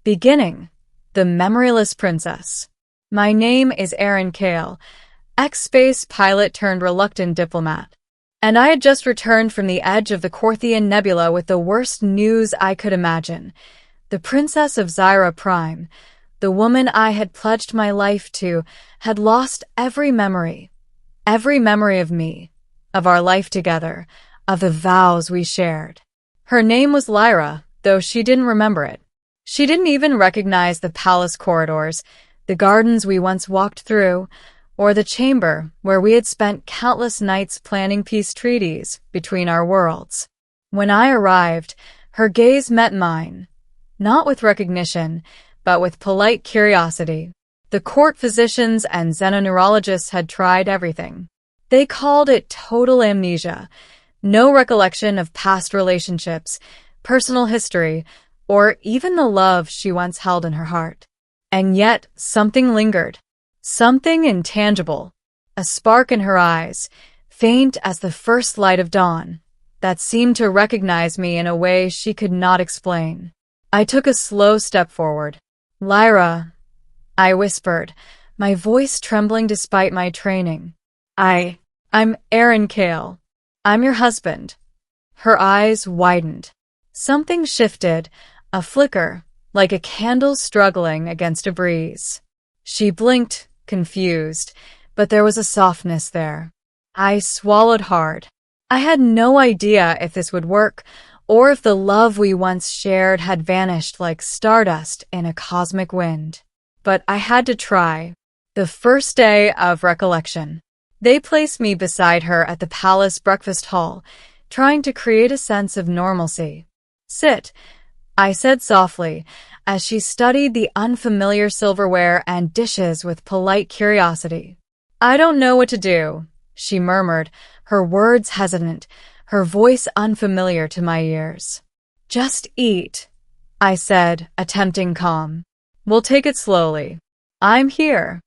Beginning, the memoryless princess. My name is Aaron Kale, ex-space pilot turned reluctant diplomat. And I had just returned from the edge of the Corthian Nebula with the worst news I could imagine. The Princess of Zyra Prime, the woman I had pledged my life to, had lost every memory of me, of our life together, of the vows we shared. Her name was Lyra, though she didn't remember it. She didn't even recognize the palace corridors, the gardens we once walked through, or the chamber where we had spent countless nights planning peace treaties between our worlds. When I arrived, her gaze met mine, not with recognition, but with polite curiosity. The court physicians and xenoneurologists had tried everything. They called it total amnesia, no recollection of past relationships, personal history, or even the love she once held in her heart. And yet, something lingered. Something intangible. A spark in her eyes, faint as the first light of dawn, that seemed to recognize me in a way she could not explain. I took a slow step forward. "Lyra," I whispered, my voice trembling despite my training. I'm Aaron Kale. I'm your husband." Her eyes widened. Something shifted, a flicker, like a candle struggling against a breeze. She blinked, confused, but there was a softness there. I swallowed hard. I had no idea if this would work, or if the love we once shared had vanished like stardust in a cosmic wind. But I had to try. The first day of recollection. They placed me beside her at the palace breakfast hall, trying to create a sense of normalcy. "Sit," I said softly, as she studied the unfamiliar silverware and dishes with polite curiosity. "I don't know what to do," she murmured, her words hesitant, her voice unfamiliar to my ears. "Just eat," I said, attempting calm. "We'll take it slowly. I'm here."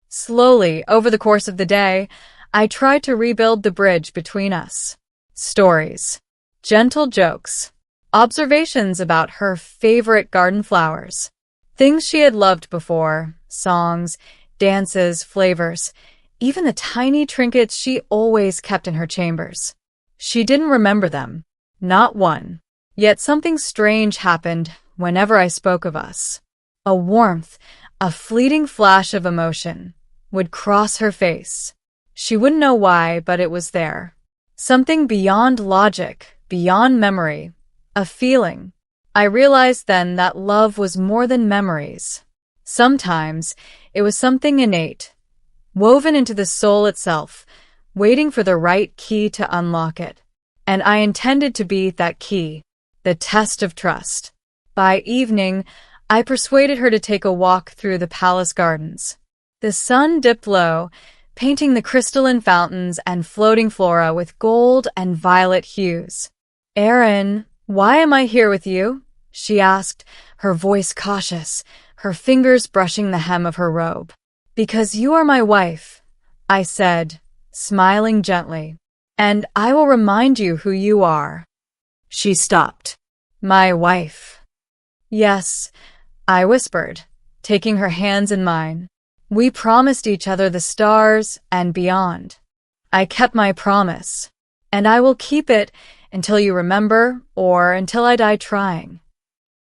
Slowly, over the course of the day, I tried to rebuild the bridge between us. Stories, gentle jokes, observations about her favorite garden flowers, things she had loved before, songs, dances, flavors, even the tiny trinkets she always kept in her chambers. She didn't remember them, not one. Yet something strange happened whenever I spoke of us. A warmth, a fleeting flash of emotion, would cross her face. She wouldn't know why, but it was there. Something beyond logic, beyond memory. A feeling. I realized then that love was more than memories. Sometimes it was something innate, woven into the soul itself, waiting for the right key to unlock it. And I intended to be that key, the test of trust. By evening, I persuaded her to take a walk through the palace gardens. The sun dipped low, painting the crystalline fountains and floating flora with gold and violet hues. "Aaron, why am I here with you?" she asked, her voice cautious, her fingers brushing the hem of her robe. "Because you are my wife," I said, smiling gently. "And I will remind you who you are." She stopped. "My wife." "Yes," I whispered, taking her hands in mine. "We promised each other the stars and beyond. I kept my promise, and I will keep it until you remember or until I die trying."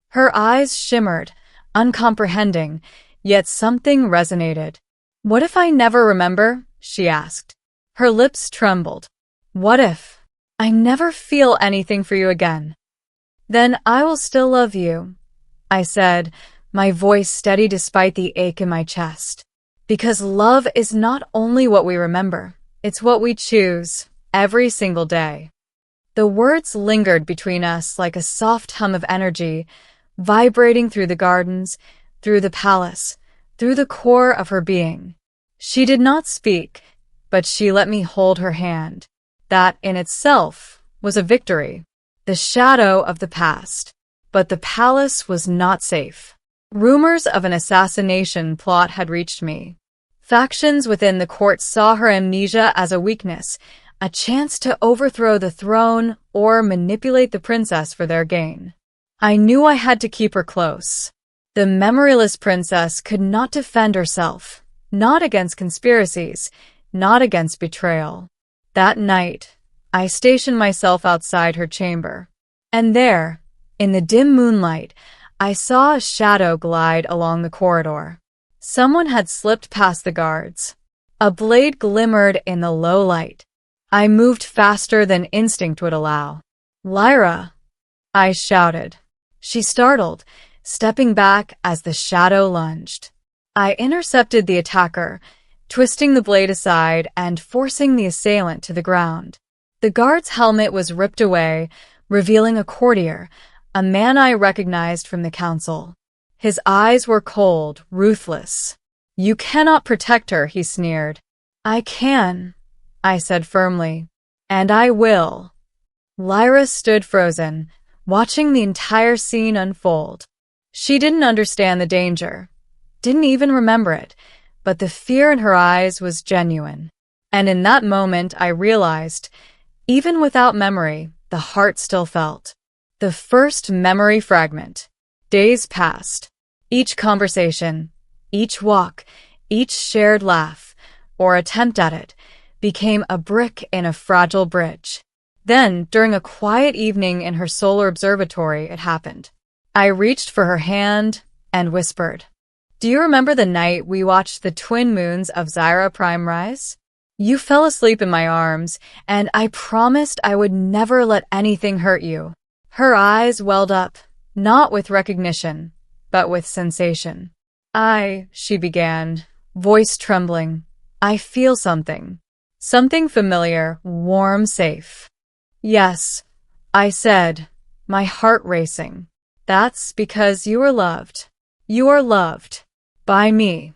Her eyes shimmered, uncomprehending, yet something resonated. "What if I never remember?" she asked. Her lips trembled. "What if I never feel anything for you again?" "Then I will still love you," I said, my voice steady despite the ache in my chest. Because love is not only what we remember, it's what we choose every single day. The words lingered between us like a soft hum of energy, vibrating through the gardens, through the palace, through the core of her being. She did not speak, but she let me hold her hand. That in itself was a victory. The shadow of the past. But the palace was not safe. Rumors of an assassination plot had reached me. Factions within the court saw her amnesia as a weakness, a chance to overthrow the throne or manipulate the princess for their gain. I knew I had to keep her close. The memoryless princess could not defend herself, not against conspiracies, not against betrayal. That night, I stationed myself outside her chamber. And there, in the dim moonlight, I saw a shadow glide along the corridor. Someone had slipped past the guards. A blade glimmered in the low light. I moved faster than instinct would allow. "Lyra!" I shouted. She startled, stepping back as the shadow lunged. I intercepted the attacker, twisting the blade aside and forcing the assailant to the ground. The guard's helmet was ripped away, revealing a courtier, a man I recognized from the council. His eyes were cold, ruthless. "You cannot protect her," he sneered. "I can," I said firmly. "And I will." Lyra stood frozen, watching the entire scene unfold. She didn't understand the danger, didn't even remember it, but the fear in her eyes was genuine. And in that moment, I realized, even without memory, the heart still felt. The first memory fragment. Days passed. Each conversation, each walk, each shared laugh, or attempt at it, became a brick in a fragile bridge. Then, during a quiet evening in her solar observatory, it happened. I reached for her hand and whispered, "Do you remember the night we watched the twin moons of Zyra Prime rise? You fell asleep in my arms, and I promised I would never let anything hurt you." Her eyes welled up, not with recognition, but with sensation. She began, voice trembling. "I feel something. Something familiar, warm, safe." "Yes," I said, my heart racing. "That's because you are loved. You are loved. By me."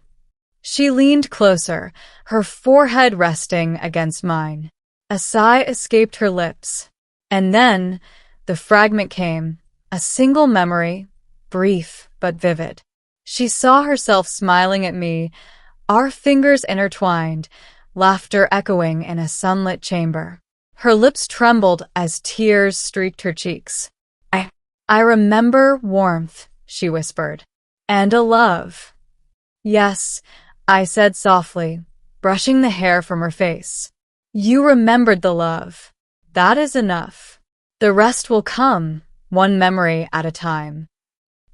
She leaned closer, her forehead resting against mine. A sigh escaped her lips. And then, the fragment came, a single memory, brief but vivid. She saw herself smiling at me, our fingers intertwined, laughter echoing in a sunlit chamber. Her lips trembled as tears streaked her cheeks. I remember warmth," she whispered. "And a love." "Yes," I said softly, brushing the hair from her face. "You remembered the love. That is enough. The rest will come, one memory at a time."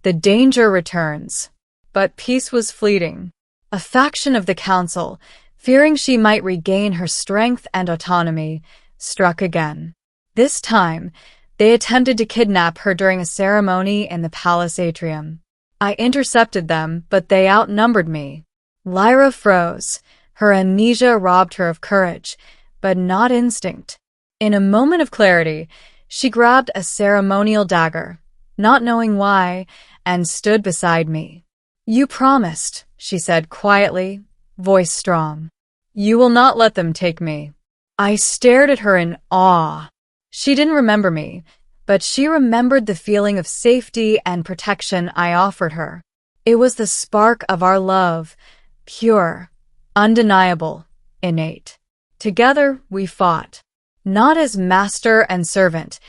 The danger returns. But peace was fleeting. A faction of the council, fearing she might regain her strength and autonomy, struck again. This time, they attempted to kidnap her during a ceremony in the palace atrium. I intercepted them, but they outnumbered me. Lyra froze. Her amnesia robbed her of courage, but not instinct. In a moment of clarity, she grabbed a ceremonial dagger, not knowing why, and stood beside me. "You promised," she said quietly, voice strong. "You will not let them take me." I stared at her in awe. She didn't remember me, but she remembered the feeling of safety and protection I offered her. It was the spark of our love, pure, undeniable, innate. Together we fought, not as master and servant,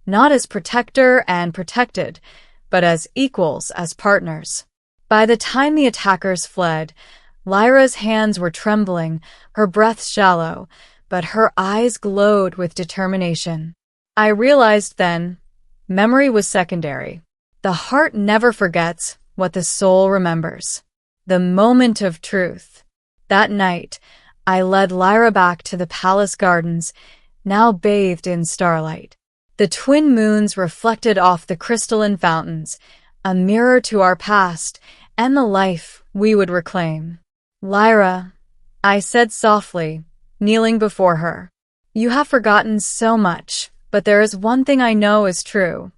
not as protector and protected, but as equals, as partners. By the time the attackers fled, Lyra's hands were trembling, her breath shallow, but her eyes glowed with determination. I realized then, memory was secondary. The heart never forgets what the soul remembers. The moment of truth. That night, I led Lyra back to the palace gardens, now bathed in starlight. The twin moons reflected off the crystalline fountains, a mirror to our past and the life we would reclaim. "Lyra," I said softly, kneeling before her, "you have forgotten so much, but there is one thing I know is true.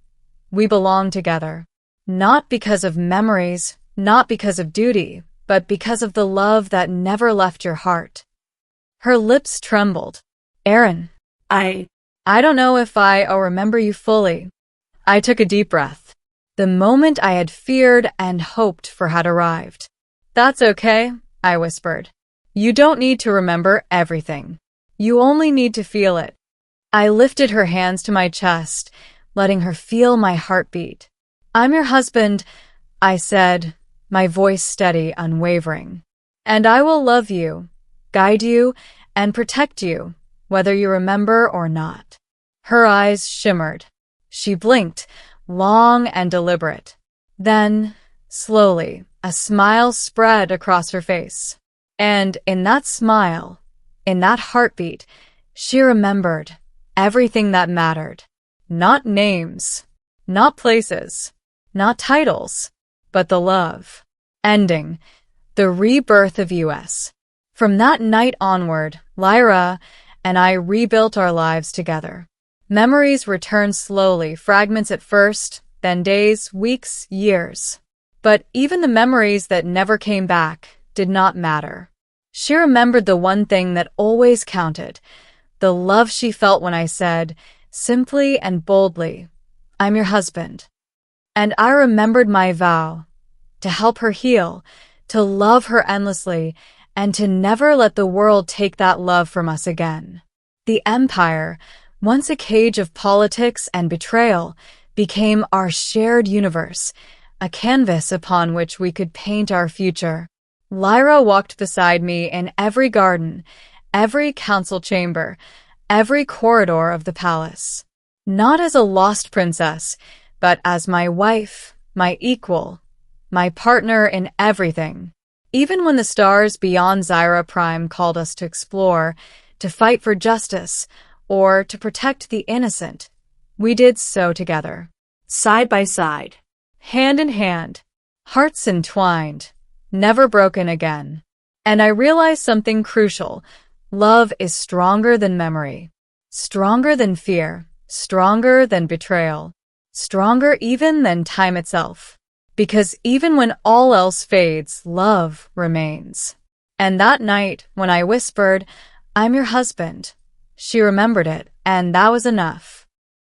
We belong together. Not because of memories, not because of duty, but because of the love that never left your heart." Her lips trembled. "Erin, I don't know if I'll remember you fully." I took a deep breath. The moment I had feared and hoped for had arrived. "That's okay," I whispered. "You don't need to remember everything. You only need to feel it." I lifted her hands to my chest, letting her feel my heartbeat. "I'm your husband, I said, my voice steady, unwavering. And I will love you, guide you, and protect you, whether you remember or not. Her eyes shimmered. She blinked, long and deliberate. Then, slowly, a smile spread across her face. And in that smile, in that heartbeat, she remembered everything that mattered. Not names, not places, not titles, but the love. Ending, the rebirth of US. From that night onward, Lyra and I rebuilt our lives together. Memories returned slowly, fragments at first, then days, weeks, years. But even the memories that never came back did not matter. She remembered the one thing that always counted, the love she felt when I said, simply and boldly, I'm your husband. And I remembered my vow, to help her heal, to love her endlessly, and to never let the world take that love from us again. The empire, once a cage of politics and betrayal, became our shared universe, a canvas upon which we could paint our future. Lyra walked beside me in every garden, every council chamber, every corridor of the palace. Not as a lost princess, but as my wife, my equal, my partner in everything. Even when the stars beyond Zyra Prime called us to explore, to fight for justice, or to protect the innocent, we did so together. Side by side, hand in hand, hearts entwined, never broken again. And I realized something crucial. Love is stronger than memory, stronger than fear, stronger than betrayal, stronger even than time itself. Because even when all else fades, love remains. And that night, when I whispered, I'm your husband, she remembered it, and that was enough.